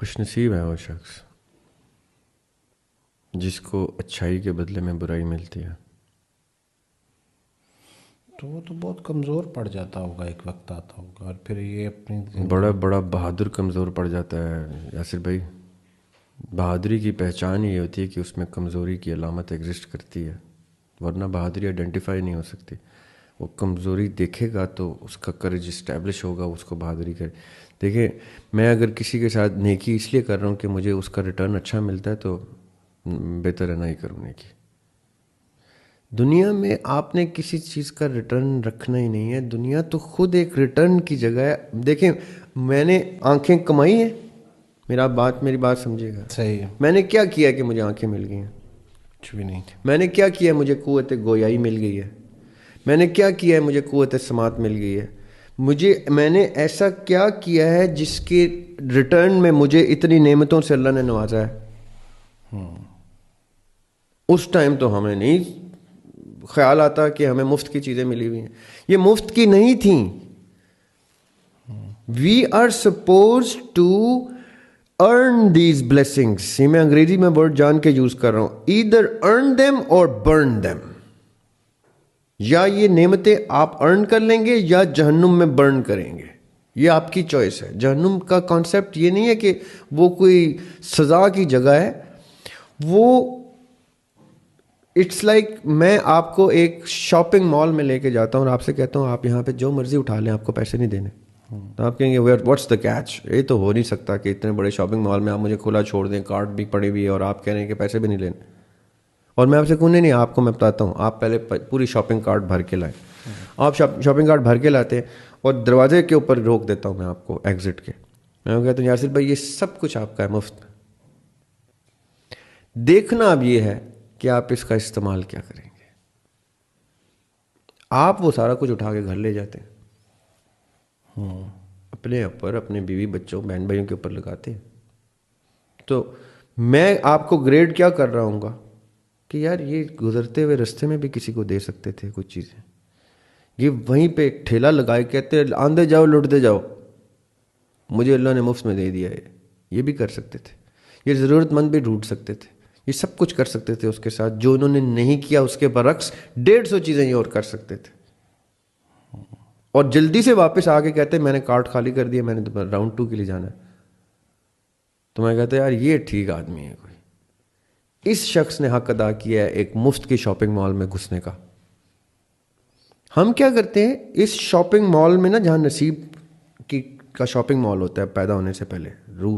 خوش نصیب ہے وہ شخص جس کو اچھائی کے بدلے میں برائی ملتی ہے. تو وہ تو بہت کمزور پڑ جاتا ہوگا، ایک وقت آتا ہوگا، اور پھر یہ اپنی بڑا بہادر کمزور پڑ جاتا ہے یاسر بھائی. بہادری کی پہچان یہ ہوتی ہے کہ اس میں کمزوری کی علامت ایگزسٹ کرتی ہے، ورنہ بہادری آئیڈینٹیفائی نہیں ہو سکتی. وہ کمزوری دیکھے گا تو اس کا کرج اسٹیبلش ہوگا، اس کو بہادری کرے. دیکھیں، میں اگر کسی کے ساتھ نیکی اس لیے کر رہا ہوں کہ مجھے اس کا ریٹرن اچھا ملتا ہے تو بہتر ہے نہ ہی کروں نیکی. دنیا میں آپ نے کسی چیز کا ریٹرن رکھنا ہی نہیں ہے. دنیا تو خود ایک ریٹرن کی جگہ ہے. دیکھیں، میں نے آنکھیں کمائی ہیں، میری بات سمجھے گا. صحیح ہے، میں نے کیا کیا کہ مجھے آنکھیں مل گئی ہیں؟ کچھ بھی نہیں. میں نے کیا کیا مجھے قوت گویائی مل گئی ہے؟ میں نے کیا کیا ہے مجھے قوت سماعت مل گئی ہے؟ میں نے ایسا کیا کیا ہے جس کے ریٹرن میں مجھے اتنی نعمتوں سے اللہ نے نوازا ہے؟ اس ٹائم تو ہمیں نہیں خیال آتا کہ ہمیں مفت کی چیزیں ملی ہوئی ہیں. یہ مفت کی نہیں تھیں. We are suppose to earn these blessings. یہ میں انگریزی میں ورڈ جان کے یوز کر رہا ہوں. ایدر ارن دیم اور برن دیم. یا یہ نعمتیں آپ ارن کر لیں گے یا جہنم میں برن کریں گے. یہ آپ کی چوائس ہے. جہنم کا کانسیپٹ یہ نہیں ہے کہ وہ کوئی سزا کی جگہ ہے. وہ اٹس لائک میں آپ کو ایک شاپنگ مال میں لے کے جاتا ہوں اور آپ سے کہتا ہوں آپ یہاں پہ جو مرضی اٹھا لیں، آپ کو پیسے نہیں دینے. تو آپ کہیں گے واٹس دا کیچ؟ یہ تو ہو نہیں سکتا کہ اتنے بڑے شاپنگ مال میں آپ مجھے کھلا چھوڑ دیں، کارٹ بھی پڑی ہوئی ہے اور آپ کہہ رہے ہیں کہ پیسے بھی نہیں لینے. اور میں آپ سے نہیں آپ کو میں بتاتا ہوں، آپ پہلے پوری شاپنگ کارٹ بھر کے لائیں. آپ شاپنگ کارٹ بھر کے لاتے ہیں اور دروازے کے اوپر روک دیتا ہوں میں آپ کو ایگزٹ کے. میں کہتا ہوں یاسر بھائی یہ سب کچھ آپ کا ہے مفت. دیکھنا اب یہ ہے کہ آپ اس کا استعمال کیا کریں گے. آپ وہ سارا کچھ اٹھا کے گھر لے جاتے ہیں، اپنے اوپر، اپنے بیوی بچوں بہن بھائیوں کے اوپر لگاتے ہیں. تو میں آپ کو گریڈ کیا کر رہا ہوں گا کہ یار یہ گزرتے ہوئے رستے میں بھی کسی کو دے سکتے تھے کچھ چیزیں. یہ وہیں پہ ٹھیلا لگائے کہتے آندے جاؤ لوٹتے جاؤ، مجھے اللہ نے مفت میں دے دیا ہے. یہ بھی کر سکتے تھے. یہ ضرورت مند بھی ڈھونڈ سکتے تھے. یہ سب کچھ کر سکتے تھے اس کے ساتھ. جو انہوں نے نہیں کیا اس کے برعکس 150 چیزیں یہ اور کر سکتے تھے. اور جلدی سے واپس آ کے کہتے میں نے کارٹ خالی کر دیا، میں نے راؤنڈ 2 کے لیے جانا ہے. تو میں کہتا یار یہ ٹھیک آدمی ہے کوئی. اس شخص نے حق ادا کیا ہے ایک مفت کی شاپنگ مال میں گھسنے کا. ہم کیا کرتے ہیں اس شاپنگ مال میں نا، جہاں نصیب کا شاپنگ مال ہوتا ہے پیدا ہونے سے پہلے، روح